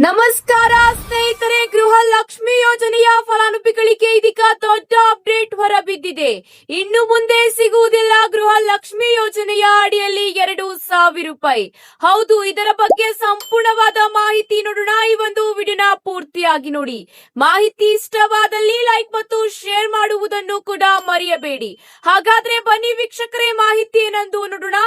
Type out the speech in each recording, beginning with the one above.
ನಮಸ್ಕಾರ ಸ್ನೇಹಿತರೆ, ಗೃಹಲಕ್ಷ್ಮಿ ಯೋಜನೆಯ ಫಲಾನುಭವಿಗಳಿಗೆ ಇದೀಗ ದೊಡ್ಡ ಅಪ್ಡೇಟ್ ಹೊರಬಿದ್ದಿದೆ. ಇನ್ನು ಮುಂದೆ ಸಿಗುವುದಿಲ್ಲ ಗೃಹಲಕ್ಷ್ಮಿ ಯೋಜನೆಯ ಅಡಿಯಲ್ಲಿ 2,000 ರೂಪಾಯಿ. ಹೌದು, ಇದರ ಬಗ್ಗೆ ಸಂಪೂರ್ಣವಾದ ಮಾಹಿತಿ ನೋಡೋಣ. ಈ ಒಂದು ವಿಡಿಯೋನ ಪೂರ್ತಿಯಾಗಿ ನೋಡಿ. ಮಾಹಿತಿ ಇಷ್ಟವಾದಲ್ಲಿ ಲೈಕ್ ಮತ್ತು ಶೇರ್ ಮಾಡುವುದನ್ನು ಕೂಡ ಮರೆಯಬೇಡಿ. ಹಾಗಾದ್ರೆ ಬನ್ನಿ ವೀಕ್ಷಕರೇ, ಮಾಹಿತಿ ಏನೆಂದು ನೋಡೋಣ.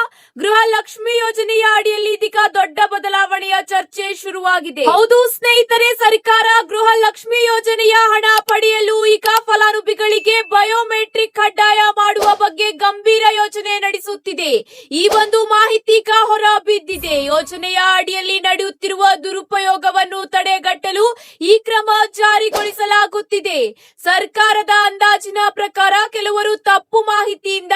ಗೃಹಲಕ್ಷ್ಮಿ ಯೋಜನೆಯ ಅಡಿಯಲ್ಲಿ ಇದೀಗ ದೊಡ್ಡ ಬದಲಾವಣೆಯ ಚರ್ಚೆ ಶುರುವಾಗಿದೆ. ಹೌದು ಸ್ನೇಹಿತರೆ, ಸರ್ಕಾರ ಗೃಹಲಕ್ಷ್ಮಿ ಯೋಜನೆಯ ಹಣ ಪಡೆಯಲು ಈಗ ಫಲಾನುಭವಿಗಳಿಗೆ ಬಯೋಮೆಟ್ರಿಕ್ ಕಡ್ಡಾಯ ಮಾಡುವ ಬಗ್ಗೆ ಗಂಭೀರ ಯೋಜನೆ ನಡೆಸುತ್ತಿದೆ. ಈ ಒಂದು ಮಾಹಿತಿ ಈಗ ಹೊರಬಿದ್ದಿದೆ. ಯೋಜನೆಯ ಅಡಿಯಲ್ಲಿ ನಡೆಯುತ್ತಿರುವ ದುರುಪಯೋಗವನ್ನು ತಡೆಗಟ್ಟಲು ಈ ಕ್ರಮ ಜಾರಿಗೊಳಿಸಲಾಗುತ್ತಿದೆ. ಸರ್ಕಾರದ ಅಂದಾಜಿನ ಪ್ರಕಾರ ಕೆಲವರು ತಪ್ಪು ಮಾಹಿತಿಯಿಂದ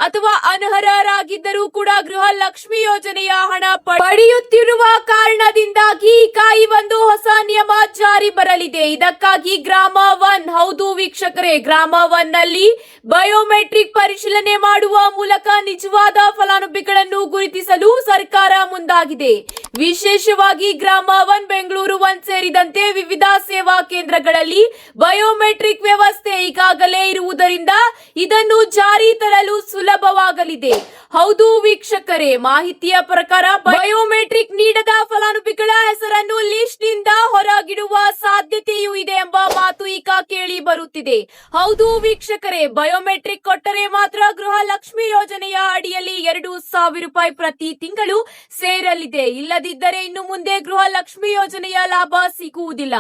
ಅಥವಾ ಅನರ್ಹರಾಗಿದ್ದರೂ ಕೂಡ ಗೃಹಲಕ್ಷ್ಮಿ ಯೋಜನೆಯ ಹಣ ಪಡೆಯುತ್ತಿರುವ ಕಾರಣದಿಂದಾಗಿ ಈಗ ಈ ಒಂದು ಹೊಸ ನಿಯಮ ಜಾರಿ ಬರಲಿದೆ. ಇದಕ್ಕಾಗಿ ಗ್ರಾಮ 1, ಹೌದು ವೀಕ್ಷಕರೇ, ಗ್ರಾಮ 1 ನಲ್ಲಿ ಬಯೋಮೆಟ್ರಿಕ್ ಪರಿಶೀಲನೆ ಮಾಡುವ ಮೂಲಕ ನಿಜವಾದ ಫಲಾನುಭವಿಗಳನ್ನು ಗುರುತಿಸಲು ಸರ್ಕಾರ ಮುಂದಾಗಿದೆ. ವಿಶೇಷವಾಗಿ ಗ್ರಾಮ 1, ಬೆಂಗಳೂರು 1 ಸೇರಿದಂತೆ ವಿವಿಧ ಸೇವಾ ಕೇಂದ್ರಗಳಲ್ಲಿ ಬಯೋಮೆಟ್ರಿಕ್ ವ್ಯವಸ್ಥೆ ಈಗಾಗಲೇ ಇರುವುದರಿಂದ ಇದನ್ನು ಜಾರಿ ತರಲು ಸುಲಭವಾಗಲಿದೆ. ಹೌದು ವೀಕ್ಷಕರೇ, ಮಾಹಿತಿಯ ಪ್ರಕಾರ ಬಯೋಮೆಟ್ರಿಕ್ ನೀಡದ ಫಲಾನುಭವಿಗಳ ಹೆಸರನ್ನು ಲಿಸ್ಟ್ ನಿಂದ ಹೊರಗಿಡುವ ಸಾಧ್ಯತೆಯೂ ಇದೆ ಎಂಬ ಮಾತು ಈಗ ಕೇಳಿ ಬರುತ್ತಿದೆ. ಹೌದು ವೀಕ್ಷಕರೇ, ಬಯೋಮೆಟ್ರಿಕ್ ಕೊಟ್ಟರೆ ಮಾತ್ರ ಗೃಹಲಕ್ಷ್ಮಿ ಯೋಜನೆಯ ಅಡಿಯಲ್ಲಿ 2,000 ರೂಪಾಯಿ ಪ್ರತಿ ತಿಂಗಳು ಸೇರಲಿದೆ. ಇಲ್ಲದಿದ್ದರೆ ಇನ್ನು ಮುಂದೆ ಗೃಹಲಕ್ಷ್ಮಿ ಯೋಜನೆಯ ಲಾಭ ಸಿಗುವುದಿಲ್ಲ.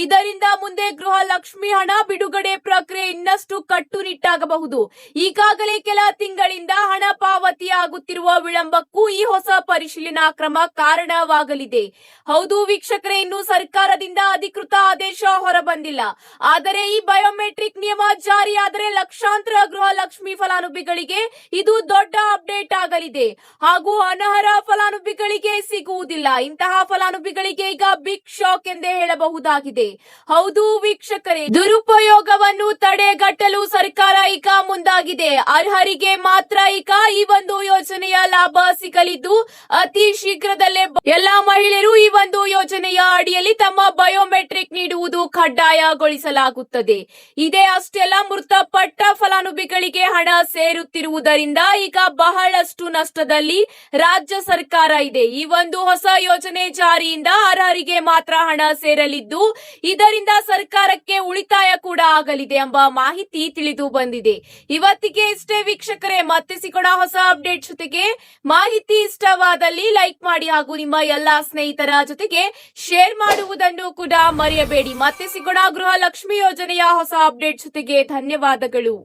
ಇದರಿಂದ ಮುಂದೆ ಗೃಹಲಕ್ಷ್ಮಿ ಹಣ ಬಿಡುಗಡೆ ಪ್ರಕ್ರಿಯೆ ಇನ್ನಷ್ಟು ಕಟ್ಟುನಿಟ್ಟಾಗಬಹುದು. ಈಗಾಗಲೇ ಕೆಲ ತಿಂಗಳಿಂದ ಹಣ ಪಾವತಿಯಾಗುತ್ತಿರುವ ವಿಳಂಬಕ್ಕೂ ಈ ಹೊಸ ಪರಿಶೀಲನಾ ಕ್ರಮ ಕಾರಣವಾಗಲಿದೆ. ಹೌದು ವೀಕ್ಷಕರೇ, ಇನ್ನು ಸರ್ಕಾರದಿಂದ ಅಧಿಕೃತ ಆದೇಶ ಹೊರಬಂದಿಲ್ಲ. ಆದರೆ ಈ ಬಯೋಮೆಟ್ರಿಕ್ ನಿಯಮ ಜಾರಿಯಾದರೆ ಲಕ್ಷಾಂತರ ಗೃಹಲಕ್ಷ್ಮಿ ಫಲಾನುಭವಿಗಳಿಗೆ ಇದು ದೊಡ್ಡ ಅಪ್ಡೇಟ್ ಆಗಲಿದೆ. ಹಾಗೂ ಅನರ್ಹ ಫಲಾನುಭವಿಗಳಿಗೆ ಸಿಗುವುದಿಲ್ಲ. ಇಂತಹ ಫಲಾನುಭವಿಗಳಿಗೆ ಈಗ ಬಿಗ್ ಶಾಕ್ ಎಂದೇ ಹೇಳಬಹುದಾಗಿದೆ. ಹೌದು ವೀಕ್ಷಕರೇ, ದುರುಪಯೋಗವನ್ನು ತಡೆಗಟ್ಟಲು ಸರ್ಕಾರ ಈಗ ಮುಂದಾಗಿದೆ. ಅರ್ಹರಿಗೆ ಮಾತ್ರ ಈಗ ಈ ಒಂದು ಯೋಜನೆಯ ಲಾಭ ಸಿಗಲಿದ್ದು ಅತಿ ಶೀಘ್ರದಲ್ಲೇ ಎಲ್ಲಾ ಮಹಿಳೆಯರು ಈ ಒಂದು ಯೋಜನೆಯ ಅಡಿಯಲ್ಲಿ ತಮ್ಮ ಬಯೋಮೆಟ್ರಿಕ್ ನೀಡುವುದು ಕಡ್ಡಾಯಗೊಳಿಸಲಾಗುತ್ತದೆ. ಇದೇ ಅಷ್ಟೆಲ್ಲ ಮೃತಪಟ್ಟ ಫಲಾನುಭವಿಗಳಿಗೆ ಹಣ ಸೇರುತ್ತಿರುವುದರಿಂದ ಈಗ ಬಹಳಷ್ಟು ನಷ್ಟದಲ್ಲಿ ರಾಜ್ಯ ಸರ್ಕಾರ ಇದೆ. ಈ ಒಂದು ಹೊಸ ಯೋಜನೆ ಜಾರಿಯಿಂದ ಅರ್ಹರಿಗೆ ಮಾತ್ರ ಹಣ ಸೇರಲಿದ್ದು ಇದರಿಂದ ಸರ್ಕಾರಕ್ಕೆ ಉಳಿತಾಯ ಕೂಡ ಆಗಲಿದೆ ಎಂಬ ಮಾಹಿತಿ ತಿಳಿದು ಬಂದಿದೆ. ಇವತ್ತಿಗೆ ಇಷ್ಟೇ ವೀಕ್ಷಕರೇ, ಮತ್ತೆ ಸಿಗೋಣ ಹೊಸ ಅಪ್ಡೇಟ್ ಜೊತೆಗೆ. ಮಾಹಿತಿ ಇಷ್ಟವಾದಲ್ಲಿ ಲೈಕ್ ಮಾಡಿ ಹಾಗೂ ನಿಮ್ಮ ಎಲ್ಲಾ ಸ್ನೇಹಿತರ ಜೊತೆಗೆ ಶೇರ್ ಮಾಡುವುದನ್ನು ಕೂಡ ಮರೆಯಬೇಡಿ. ಮತ್ತೆ ಸಿಗೋಣ ಗೃಹಲಕ್ಷ್ಮಿ ಯೋಜನೆಯ ಹೊಸ ಅಪ್ಡೇಟ್ ಜೊತೆಗೆ. ಧನ್ಯವಾದಗಳು.